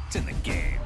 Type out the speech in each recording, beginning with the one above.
It's in the game.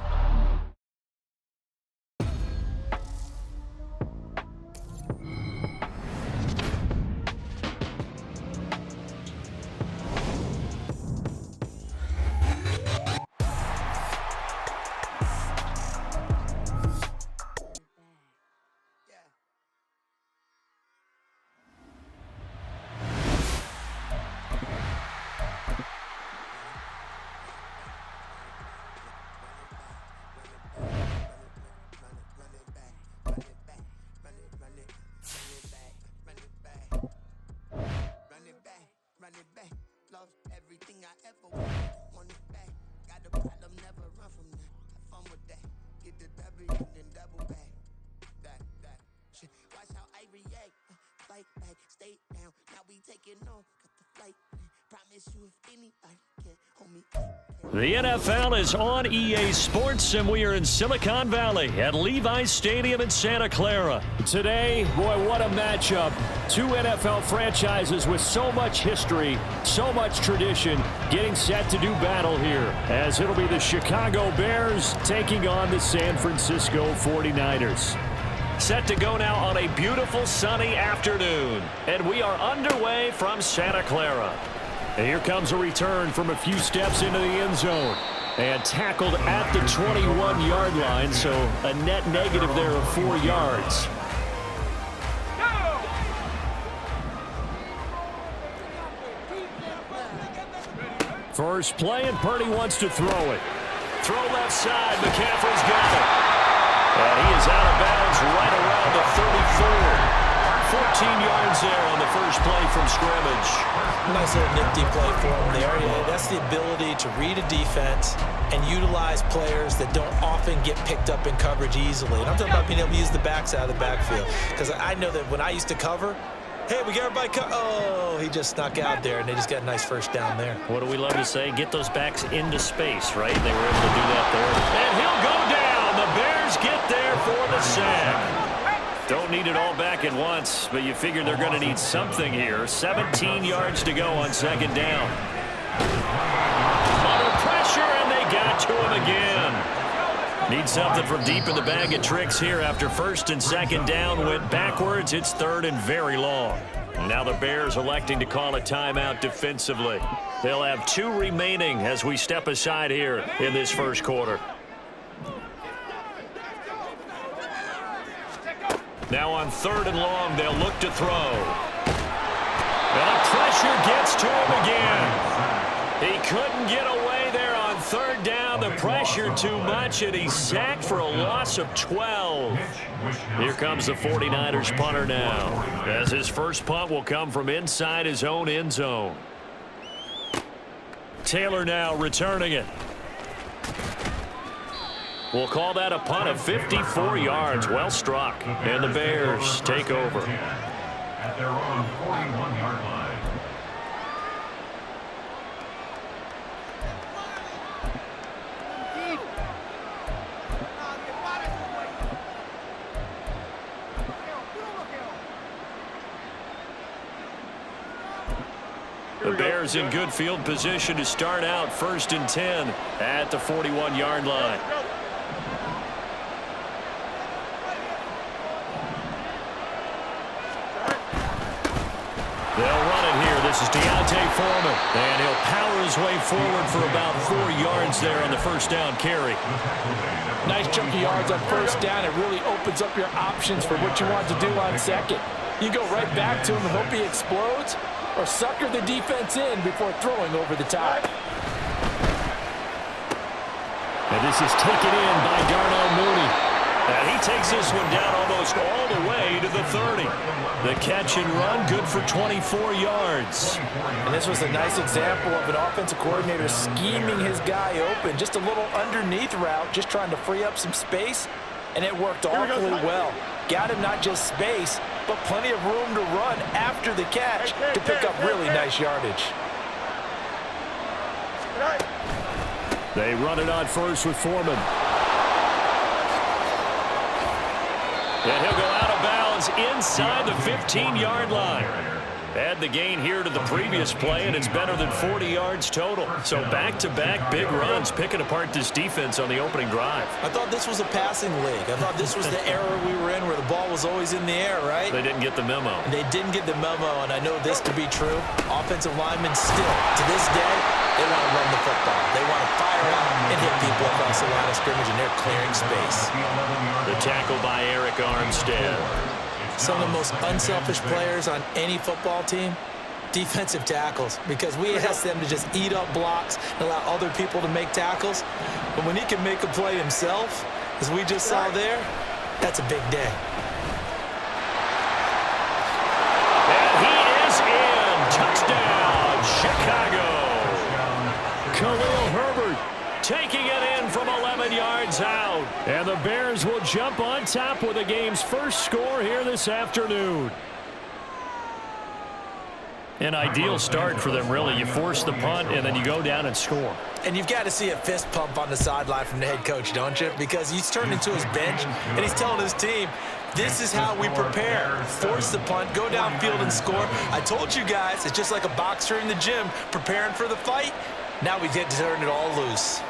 Lost everything I ever want it back. Got a problem, never run from that. Have fun with that. Get the W and then double back. That shit. Watch how I react. Fight back, stay down. Now we taking on. Got the flight. Promise you if anybody can hold me. The NFL is on EA Sports, and we are in Silicon Valley at Levi's Stadium in Santa Clara. Today, boy, what a matchup. Two NFL franchises with so much history, so much tradition, getting set to do battle here, as it'll be the Chicago Bears taking on the San Francisco 49ers. Set to go now on a beautiful sunny afternoon, and we are underway from Santa Clara. And here comes a return from a few steps into the end zone. And tackled at the 21-yard line, so a net negative there of 4 yards. First play, and Purdy wants to throw it. Throw left side, McCaffrey's got it. And he is out of bounds right around the 34. 14 yards there on the first play from scrimmage. Nice little nifty play for him there. Yeah, that's the ability to read a defense and utilize players that don't often get picked up in coverage easily. And I'm talking about being able to use the backs out of the backfield. Because I know that when I used to cover, hey, we got everybody oh, he just snuck out there, and they just got a nice first down there. What do we love to say? Get those backs into space, right? They were able to do that there. And he'll go down. The Bears get there for the sack. Don't need it all back at once, but you figure they're going to need something here. 17 yards to go on second down. Under pressure, and they got to him again. Need something from deep in the bag of tricks here after first and second down went backwards. It's third and very long. Now the Bears electing to call a timeout defensively. They'll have 2 remaining as we step aside here in this first quarter. Now on third and long, they'll look to throw. And the pressure gets to him again. He couldn't get away there on third down. The pressure too much, and he's sacked for a loss of 12. Here comes the 49ers punter now, as his first punt will come from inside his own end zone. Taylor now returning it. We'll call that a punt of 54 yards. Well struck. And the Bears take over. At their own 41-yard line. The Bears in good field position to start out first and 10 at the 41-yard line. They'll run it here. This is Deontay Foreman. And he'll power his way forward for about 4 yards there on the first down carry. Nice chunk of yards on first down. It really opens up your options for what you want to do on second. You go right back to him and hope he explodes, or sucker the defense in before throwing over the top. And this is taken in by Darnell Mooney. And he takes this one down almost all the way to the 30. The catch and run, good for 24 yards. And this was a nice example of an offensive coordinator scheming his guy open. Just a little underneath route, just trying to free up some space, and it worked awfully well. Got him not just space, but plenty of room to run after the catch to pick up really nice yardage. They run it on first with Foreman. And he'll go out of bounds inside the 15-yard line. Add the gain here to the previous play, and it's better than 40 yards total. So back-to-back big runs, picking apart this defense on the opening drive. I thought this was a passing league. I thought this was the era we were in where the ball was always in the air, right? They didn't get the memo. They didn't get the memo, and I know this to be true. Offensive linemen still, to this day, they want to run the football. They want to fire out and hit people across the line of scrimmage, and they're clearing space. The tackle by Eric Armstead. Some of the most unselfish players on any football team, defensive tackles, because we ask them to just eat up blocks and allow other people to make tackles. But when he can make a play himself, as we just saw there, that's a big day. And he is in. Touchdown, Chicago. Khalil Herbert taking it in from 11 yards out. And the Bears will jump on top with the game's first score here this afternoon. An ideal start for them, really. You force the punt, and then you go down and score. And you've got to see a fist pump on the sideline from the head coach, don't you? Because he's turned into his bench, and he's telling his team, this is how we prepare. Force the punt, go downfield and score. I told you guys, it's just like a boxer in the gym preparing for the fight. Now we get to turn it all loose.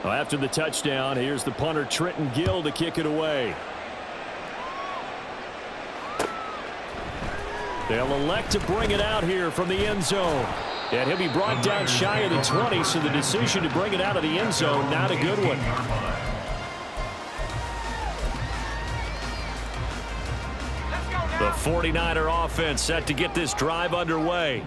Well, after the touchdown, here's the punter Trenton Gill to kick it away. They'll elect to bring it out here from the end zone. And he'll be brought down shy of the 20, so the decision to bring it out of the end zone, not a good one. The 49er offense set to get this drive underway.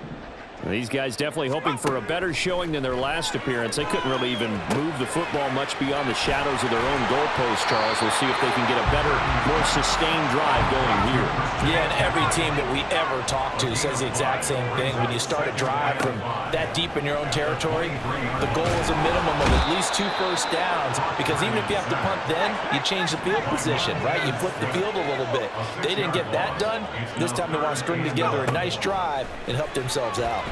These guys definitely hoping for a better showing than their last appearance. They couldn't really even move the football much beyond the shadows of their own goalpost, Charles. We'll see if they can get a better, more sustained drive going here. Yeah, and every team that we ever talk to says the exact same thing. When you start a drive from that deep in your own territory, the goal is a minimum of at least 2 first downs, because even if you have to punt then, you change the field position, right? You flip the field a little bit. They didn't get that done. This time they want to string together a nice drive and help themselves out.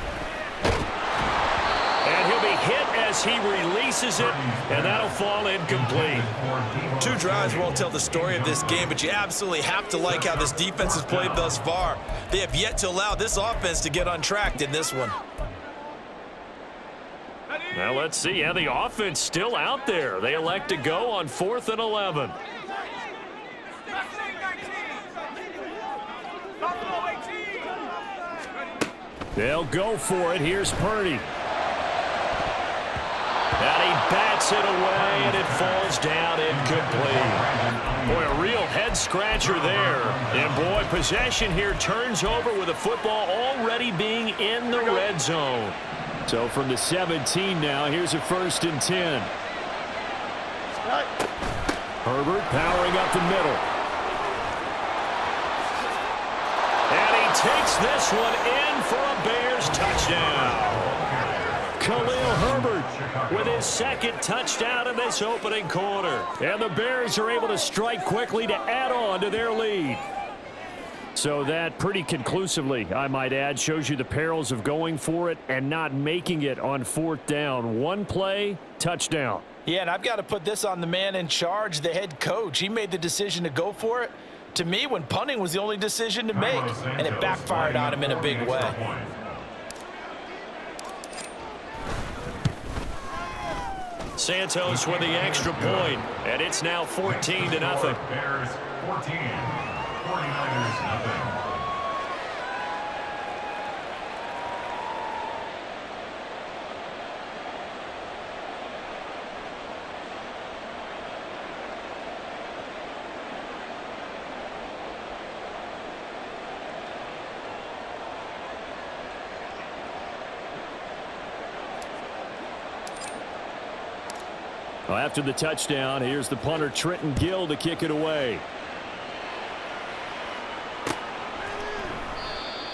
And he'll be hit as he releases it, and that'll fall incomplete. 2 drives won't tell the story of this game, but you absolutely have to like how this defense has played thus far. They have yet to allow this offense to get untracked in this one. Now let's see how the offense still out there. They elect to go on 4th and 11. They'll go for it. Here's Purdy. And he bats it away, and it falls down incomplete. Boy, a real head-scratcher there. And, boy, possession here turns over with the football already being in the red zone. So from the 17 now, here's a 1st and 10. Herbert powering up the middle. And he takes this one in for a Bears touchdown. Khalil Herbert with his 2nd touchdown in this opening quarter. And the Bears are able to strike quickly to add on to their lead. So that pretty conclusively, I might add, shows you the perils of going for it and not making it on 4th down. 1 play, touchdown. Yeah, and I've got to put this on the man in charge, the head coach. He made the decision to go for it. To me, when punting was the only decision to make, and it backfired on him in a big way. Santos with the extra point, and it's now 14-0. Bears 14, 49ers nothing. Well, after the touchdown, here's the punter Trenton Gill to kick it away.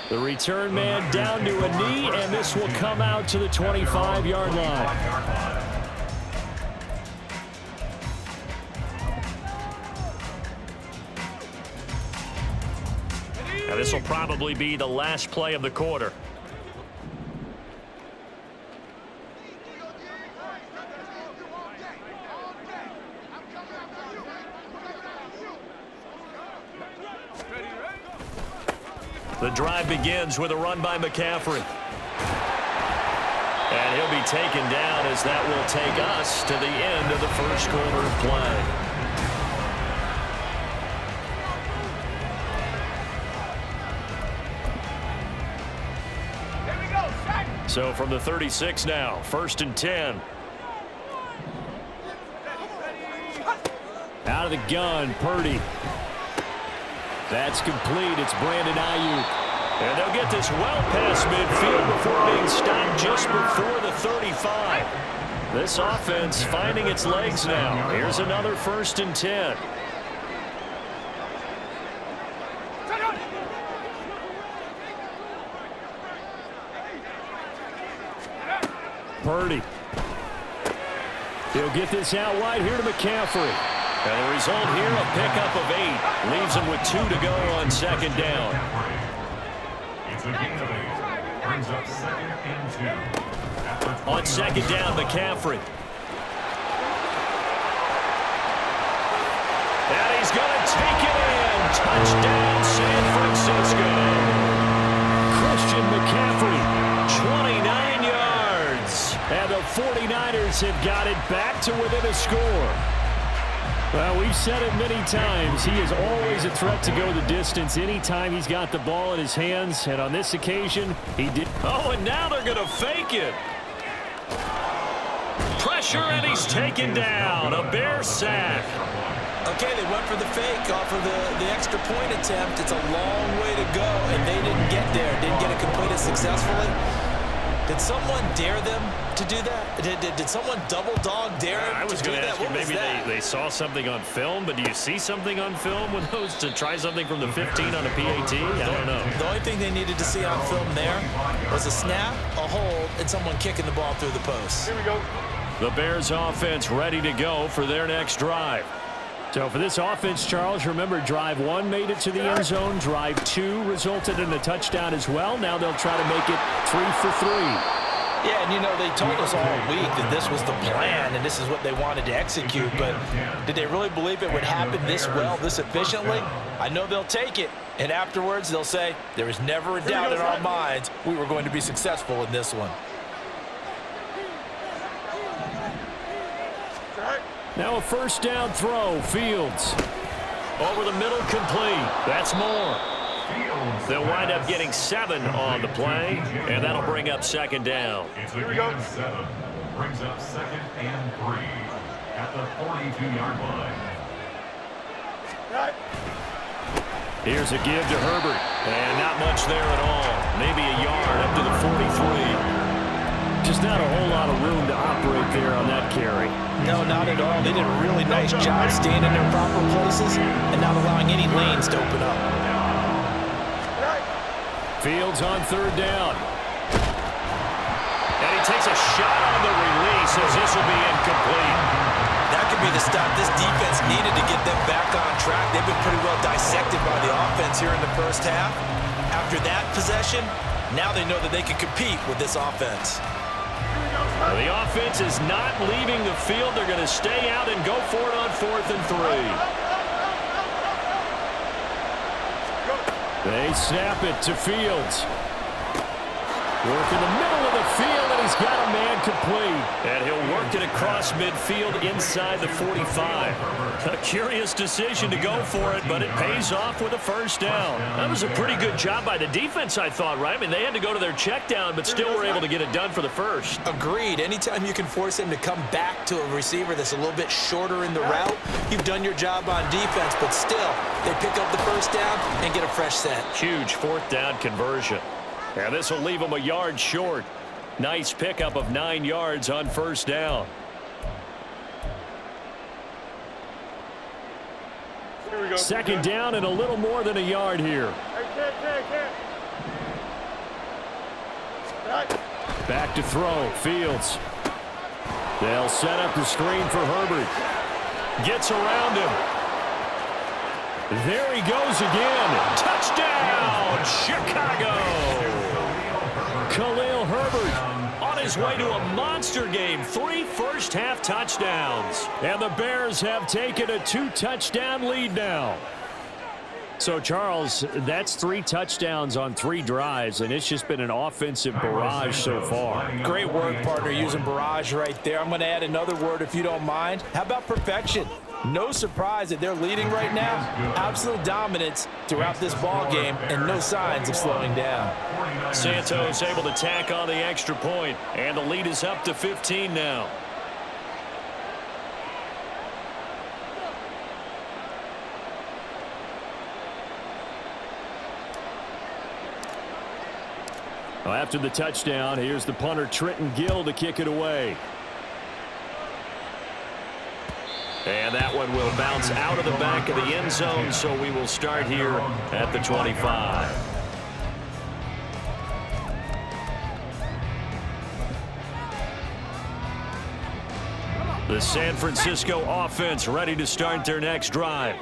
The return man down to a knee, and this will come out to the 25-yard line. Now, this will probably be the last play of the quarter. The drive begins with a run by McCaffrey. And he'll be taken down as that will take us to the end of the first quarter of play. So from the 36 now, 1st and 10. Out of the gun, Purdy. That's complete. It's Brandon Ayuk. And they'll get this well past midfield before being stopped just before the 35. This offense finding its legs now. Here's another 1st and 10. Purdy. He'll get this out wide here to McCaffrey. And the result here, a pickup of 8. Leaves him with 2 to go on 2nd down. It's a gain of 8. Brings up 2nd and 2. On 2nd down, McCaffrey. And he's going to take it in. Touchdown, San Francisco. Christian McCaffrey, 29 yards. And the 49ers have got it back to within a score. Well, we've said it many times. He is always a threat to go the distance anytime he's got the ball in his hands. And on this occasion, he did. Oh, and now they're going to fake it. Pressure, and he's taken down. A Bear sack. Okay, they went for the fake off of the extra point attempt. It's a long way to go, and they didn't get there. Didn't get it completed successfully. Did someone dare them to do that? Did someone double dog dare them I was going to ask you, maybe they saw something on film, but do you see something on film with those to try something from the 15 on a PAT? I don't know. The only thing they needed to see on film there was a snap, a hold, and someone kicking the ball through the post. Here we go. The Bears offense ready to go for their next drive. So for this offense, Charles, remember drive 1 made it to the end zone. Drive 2 resulted in a touchdown as well. Now they'll try to make it 3 for 3. Yeah, and you know, they told us all week that this was the plan and this is what they wanted to execute, but did they really believe it would happen this well, this efficiently? I know they'll take it, and afterwards they'll say, there was never a doubt in our minds we were going to be successful in this one. Now a 1st down throw, Fields. Over the middle, complete. That's more. They'll wind up getting 7 on the play, and that'll bring up 2nd down. It's a gain of 7. Brings up 2nd and 3 at the 42-yard line. Here's a give to Herbert, and not much there at all. Maybe a yard up to the 43. Just not a whole lot of room to operate there on that carry. No, not at all. They did a really nice job staying in their proper places and not allowing any lanes to open up. Fields on 3rd down. And he takes a shot on the release as this will be incomplete. That could be the stop this defense needed to get them back on track. They've been pretty well dissected by the offense here in the first half. After that possession, now they know that they can compete with this offense. Well, the offense is not leaving the field. They're going to stay out and go for it on 4th and 3. They snap it to Fields. Work in the middle of the field, and he's got a man complete. And he'll work it across midfield inside the 45. A curious decision to go for it, but it pays off with a 1st down. That was a pretty good job by the defense, I thought, right? I mean, they had to go to their check down, but still were able to get it done for the 1st. Agreed. Anytime you can force him to come back to a receiver that's a little bit shorter in the route, you've done your job on defense, but still, they pick up the 1st down and get a fresh set. Huge 4th down conversion. And this will leave him a yard short. Nice pickup of 9 yards on 1st down. Here we go. 2nd down and a little more than a yard here. Back to throw. Fields. They'll set up the screen for Herbert. Gets around him. There he goes again. Touchdown, Chicago. Khalil Herbert on his way to a monster game. 3 first-half touchdowns. And the Bears have taken a 2-touchdown lead now. So, Charles, that's 3 touchdowns on 3 drives, and it's just been an offensive barrage so far. Great work, partner, using barrage right there. I'm going to add another word if you don't mind. How about perfection? No surprise that they're leading right now. Absolute dominance throughout this ball game and no signs of slowing down. Santos able to tack on the extra point, and the lead is up to 15 now. Well, after the touchdown, here's the punter Trenton Gill to kick it away. And that one will bounce out of the back of the end zone, so we will start here at the 25. The San Francisco offense ready to start their next drive.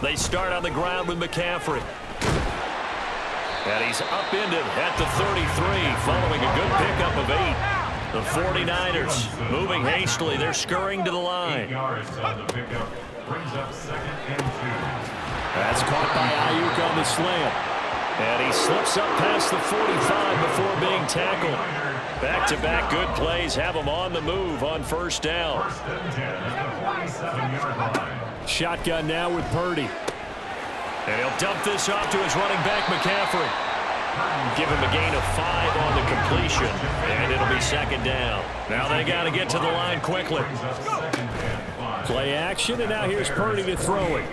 They start on the ground with McCaffrey. And he's upended at the 33 following a good pickup of 8. The 49ers moving hastily. They're scurrying to the line. 8 yards on the pickup. Brings up 2nd and 2. That's caught by Ayuk on the slant. And he slips up past the 45 before being tackled. Back-to-back good plays have him on the move on first down. 1st and 10 at the 47-yard line. Shotgun now with Purdy. And he'll dump this off to his running back, McCaffrey. Give him a gain of 5 on the completion, and it'll be 2nd down. Now they got to get to the line quickly. Play action, and now here's Purdy to throw it.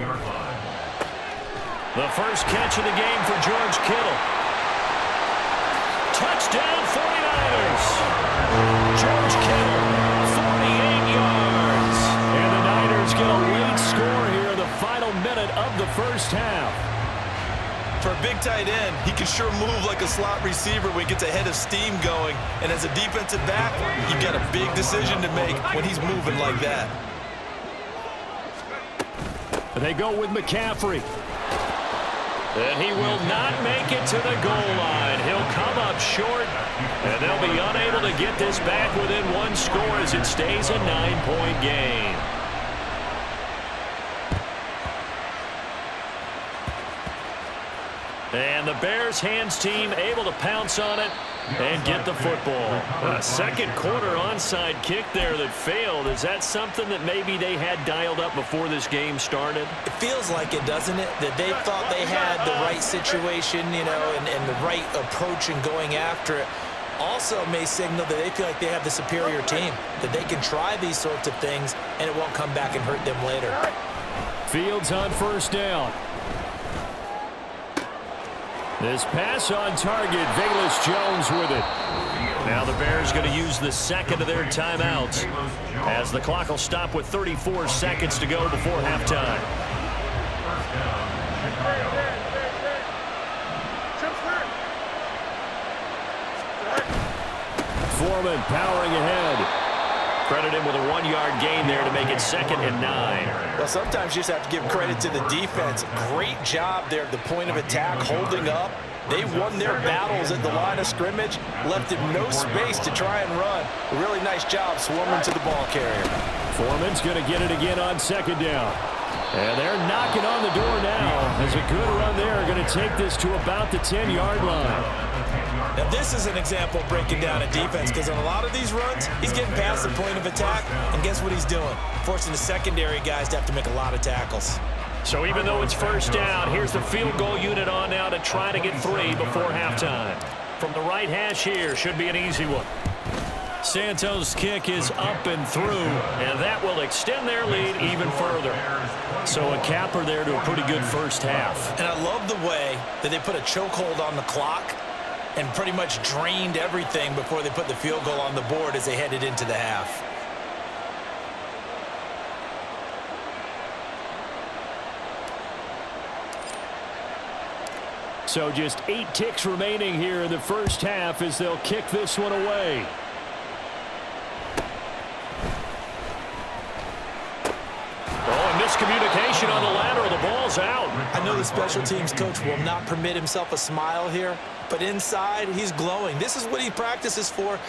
The first catch of the game for George Kittle. Touchdown 49ers. George Kittle, 48 yards. And the Niners get a late score here in the final minute of the first half. For a big tight end, he can sure move like a slot receiver when he gets a head of steam going. And as a defensive back, you've got a big decision to make when he's moving like that. They go with McCaffrey. And he will not make it to the goal line. He'll come up short, and they'll be unable to get this back within 1 score as it stays a 9-point game. And the Bears hands team able to pounce on it and get the football. A second quarter onside kick there that failed. Is that something that maybe they had dialed up before this game started? It feels like it, doesn't it? That they thought they had the right situation, you know, and the right approach in going after it. Also may signal that they feel like they have the superior team, that they can try these sorts of things and it won't come back and hurt them later. Fields on first down. This pass on target, Velus Jones with it. Now the Bears going to use the second of their timeouts as the clock will stop with 34 seconds to go before halftime. Foreman powering ahead. Credit him with a 1-yard gain there to make it 2nd and 9. Well, sometimes you just have to give credit to the defense. Great job there at the point of attack, holding up. They won their battles at the line of scrimmage, left him no space to try and run. A really nice job swarming to the ball carrier. Foreman's going to get it again on 2nd down. And they're knocking on the door now as a good run there going to take this to about the 10-yard line. Now, this is an example of breaking down a defense because on a lot of these runs, he's getting past the point of attack, and guess what he's doing? Forcing the secondary guys to have to make a lot of tackles. So even though it's first down, here's the field goal unit on now to try to get 3 before halftime. From the right hash here, should be an easy one. Santos' kick is up and through, and that will extend their lead even further. So a capper there to a pretty good first half. And I love the way that they put a chokehold on the clock and pretty much drained everything before they put the field goal on the board as they headed into the half. So just 8 ticks remaining here in the first half as they'll kick this one away. Miscommunication on the lateral. The ball's out. I know the special teams coach will not permit himself a smile here, but inside, he's glowing. This is what he practices for.